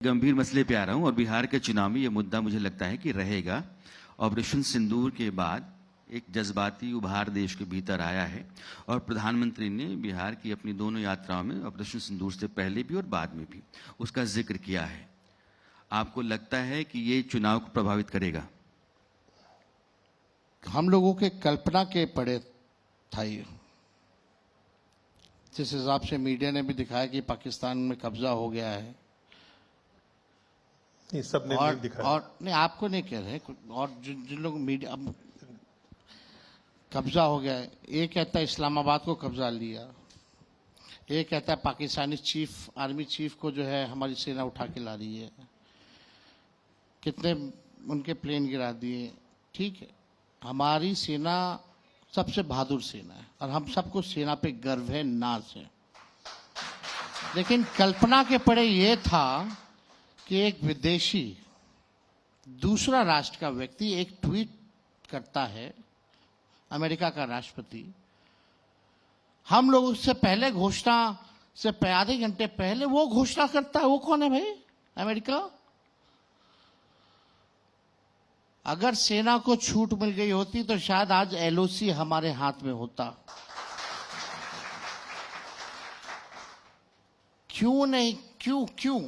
गंभीर मसले पे आ रहा हूं और बिहार के चुनाव में ये मुद्दा मुझे लगता है कि रहेगा। ऑपरेशन सिंदूर के बाद एक जज्बाती उभार देश के भीतर आया है और प्रधानमंत्री ने बिहार की अपनी दोनों यात्राओं में ऑपरेशन सिंदूर से पहले भी और बाद में भी उसका जिक्र किया है। आपको लगता है कि ये चुनाव को प्रभावित करेगा? हम लोगों के कल्पना के पड़े था ये। जिस हिसाब से मीडिया ने भी दिखाया कि पाकिस्तान में कब्जा हो गया है, ये सब ने नहीं दिखाया। और नहीं, आपको नहीं कह रहे, और जिन लोग मीडिया अब कब्जा हो गया है, एक कहता है इस्लामाबाद को कब्जा लिया, एक कहता है पाकिस्तानी चीफ आर्मी चीफ को जो है हमारी सेना उठा के ला रही है, कितने उनके प्लेन गिरा दिए। ठीक है, हमारी सेना सबसे बहादुर सेना है और हम सबको सेना पे गर्व है, नाज है। लेकिन कल्पना के पड़े ये था कि एक विदेशी दूसरा राष्ट्र का व्यक्ति एक ट्वीट करता है, अमेरिका का राष्ट्रपति, हम लोग उससे पहले घोषणा से आधे घंटे पहले वो घोषणा करता है। वो कौन है भाई? अमेरिका। अगर सेना को छूट मिल गई होती तो शायद आज एलओसी हमारे हाथ में होता। क्यों नहीं? क्यों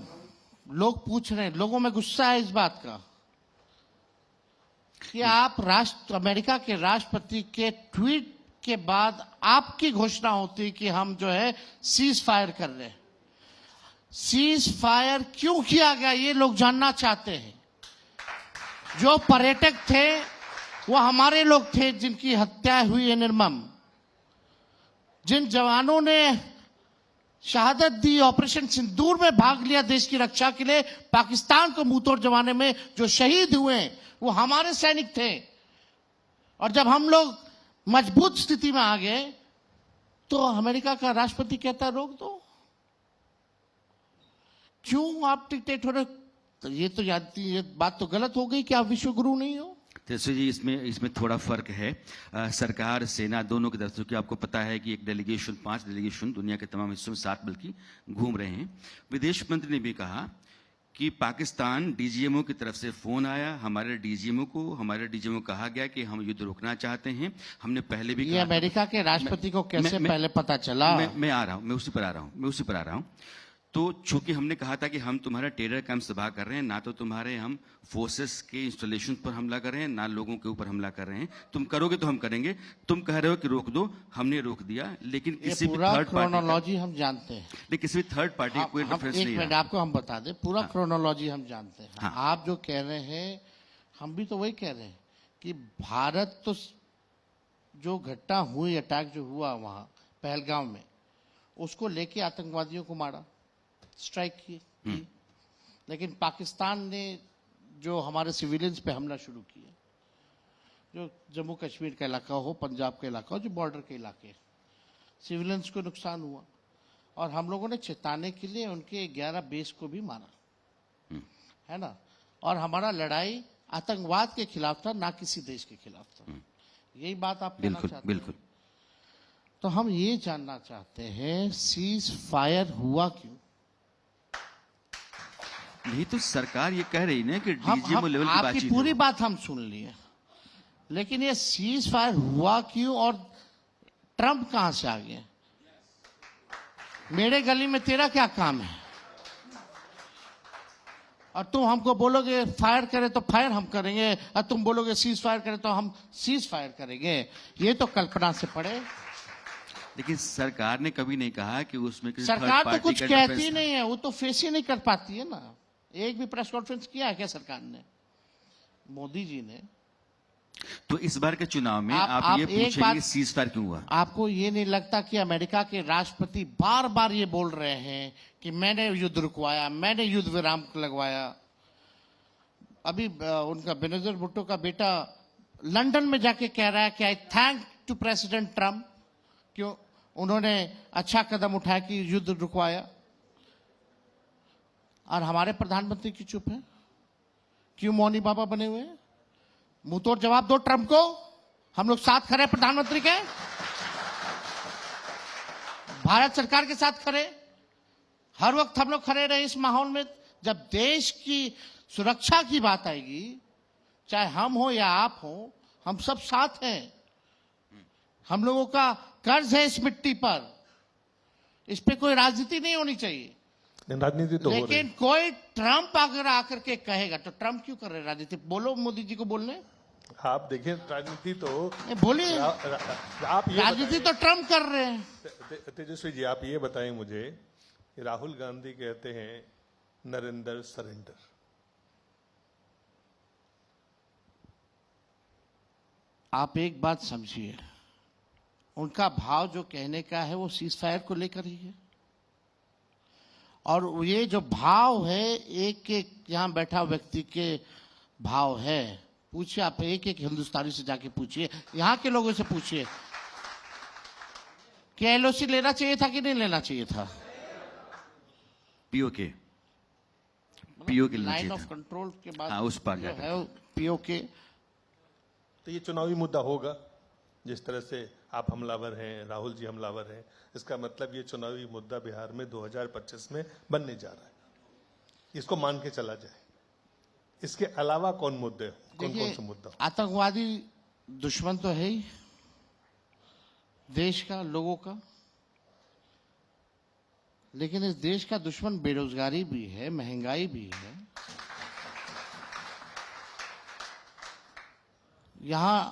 लोग पूछ रहे हैं, लोगों में गुस्सा है इस बात का कि आप अमेरिका के राष्ट्रपति के ट्वीट के बाद आपकी घोषणा होती कि हम जो है सीज फायर कर रहे हैं। सीज फायर क्यों किया गया ये लोग जानना चाहते हैं। जो पर्यटक थे वो हमारे लोग थे जिनकी हत्या हुई है निर्मम। जिन जवानों ने शहादत दी, ऑपरेशन सिंदूर में भाग लिया देश की रक्षा के लिए, पाकिस्तान को मुंहतोड़ जमाने में जो शहीद हुए वो हमारे सैनिक थे। और जब हम लोग मजबूत स्थिति में आ गए तो अमेरिका का राष्ट्रपति कहता रोक दो। क्यों आप डिक्टेटर? तो ये बात तो गलत हो गई कि आप विश्व गुरु नहीं हो। तेजस्वी जी, इसमें थोड़ा फर्क है। सरकार सेना दोनों की तरफ से, क्योंकि आपको पता है कि एक डेलीगेशन 5 डेलीगेशन दुनिया के तमाम हिस्सों में 7 बल्कि घूम रहे हैं। विदेश मंत्री ने भी कहा कि पाकिस्तान डीजीएमओ की तरफ से फोन आया, हमारे डीजीएमओ कहा गया कि हम युद्ध रोकना चाहते हैं। हमने पहले भी ये अमेरिका के राष्ट्रपति को कैसे पहले पता चला? मैं आ रहा हूं, मैं उसी पर आ रहा हूं। तो चूंकि हमने कहा था कि हम तुम्हारा टेरर कैंप तबाह कर रहे हैं, ना तो तुम्हारे हम फोर्सेस के इंस्टॉलेशन पर हमला कर रहे हैं, ना लोगों के ऊपर हमला कर रहे हैं। तुम करोगे तो हम करेंगे। तुम कह रहे हो कि रोक दो, हमने रोक दिया, लेकिन किसी भी थर्ड क्रोनोलॉजी हम जानते हैं, लेकिन किसी भी थर्ड पार्टी का कोई इंटरफेरेंस नहीं है। आपको हम बता दें, पूरा क्रोनोलॉजी हम जानते हैं। हाँ। आप जो कह रहे हैं हम भी तो वही कह रहे हैं कि भारत तो जो घटना हुई, अटैक जो हुआ वहां पहलगाम में, उसको लेके आतंकवादियों को मारा, स्ट्राइक की। लेकिन पाकिस्तान ने जो हमारे सिविलियंस पे हमला शुरू किया, जो जम्मू कश्मीर का इलाका हो, पंजाब का इलाका हो, जो बॉर्डर के इलाके, सिविलियंस को नुकसान हुआ और हम लोगों ने चेताने के लिए उनके 11 बेस को भी मारा, है ना। और हमारा लड़ाई आतंकवाद के खिलाफ था, ना किसी देश के खिलाफ था। यही बात आप कहना चाहते हैं? बिल्कुल। तो हम ये जानना चाहते हैं सीज फायर हुआ क्यों? नहीं तो सरकार ये कह रही ना कि डीजीएमओ लेवल की बातचीत। आपकी पूरी बात हम सुन लिए, लेकिन ये सीज फायर हुआ क्यों और ट्रंप कहां से आ गए? मेरे गली में तेरा क्या काम है? और तुम हमको बोलोगे फायर करे तो फायर हम करेंगे, और तुम बोलोगे सीज फायर करे तो हम सीज फायर करेंगे। ये तो कल्पना से पड़े। लेकिन सरकार ने कभी नहीं कहा कि उसमें किसी सरकार तो कुछ कहती नहीं है, वो तो फेस ही नहीं कर पाती है ना। एक भी प्रेस कॉन्फ्रेंस किया है क्या सरकार ने? मोदी जी ने। तो इस बार के चुनाव में आप ये पूछेंगे सीज फायर क्यों हुआ? आपको ये नहीं लगता कि अमेरिका के राष्ट्रपति बार बार ये बोल रहे हैं कि मैंने युद्ध रुकवाया, मैंने युद्ध विराम लगवाया? अभी उनका बेनजीर भुट्टो का बेटा लंदन में जाके कह रहा है कि I thank to President Trump, क्यों उन्होंने अच्छा कदम उठाया कि युद्ध रुकवाया। और हमारे प्रधानमंत्री की चुप है, क्यों मौनी बाबा बने हुए हैं? मुंहतोड़ जवाब दो ट्रंप को। हम लोग साथ खड़े प्रधानमंत्री के, भारत सरकार के साथ खड़े, हर वक्त हम लोग खड़े रहे इस माहौल में जब देश की सुरक्षा की बात आएगी, चाहे हम हो या आप हो, हम सब साथ हैं। हम लोगों का कर्ज है इस मिट्टी पर, इस पे कोई राजनीति नहीं होनी चाहिए। राजनीति तो हो रही लेकिन कोई ट्रंप अगर आकर के कहेगा, तो ट्रंप क्यों कर रहे राजनीति? बोलो मोदी जी को बोलने, आप देखिए राजनीति तो बोलिए। आप ये राजनीति तो ट्रंप कर रहे हैं। तेजस्वी जी, आप ये बताएं मुझे, राहुल गांधी कहते हैं नरेंद्र सरेंडर, आप एक बात समझिए, उनका भाव जो कहने का है वो सीज फायर को लेकर ही है। और ये जो भाव है, एक एक यहां बैठा व्यक्ति के भाव है। पूछिए, आप एक एक हिंदुस्तानी से जाके पूछिए, यहां के लोगों से पूछिए कि एलओसी लेना चाहिए था कि नहीं लेना चाहिए था। पीओके लाइन ऑफ कंट्रोल के बाद हाँ, उस पार जो जाकर। है पीओके। तो ये चुनावी मुद्दा होगा। जिस तरह से आप हमलावर हैं, राहुल जी हमलावर हैं, इसका मतलब ये चुनावी मुद्दा बिहार में 2025 में बनने जा रहा है। इसको मान के चला जाए। इसके अलावा कौन मुद्दे, कौन कौन से मुद्दा? आतंकवादी दुश्मन तो है ही देश का, लोगों का, लेकिन इस देश का दुश्मन बेरोजगारी भी है, महंगाई भी है। यहां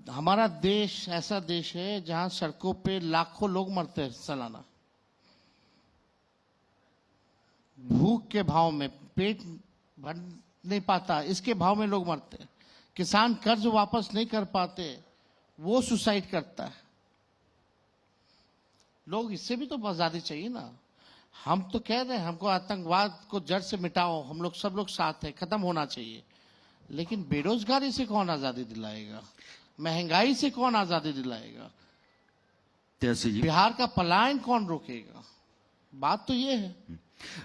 हमारा देश ऐसा देश है जहां सड़कों पे लाखों लोग मरते हैं सालाना, भूख के भाव में, पेट भर नहीं पाता इसके भाव में लोग मरते हैं। किसान कर्ज वापस नहीं कर पाते, वो सुसाइड करता है। लोग इससे भी तो आजादी चाहिए ना। हम तो कह रहे हैं हमको आतंकवाद को जड़ से मिटाओ, हम लोग सब लोग साथ हैं, खत्म होना चाहिए। लेकिन बेरोजगारी से कौन आजादी दिलाएगा? महंगाई से कौन आजादी दिलाएगा? तेजस्वी जी, बिहार का पलायन कौन रोकेगा? बात तो ये है।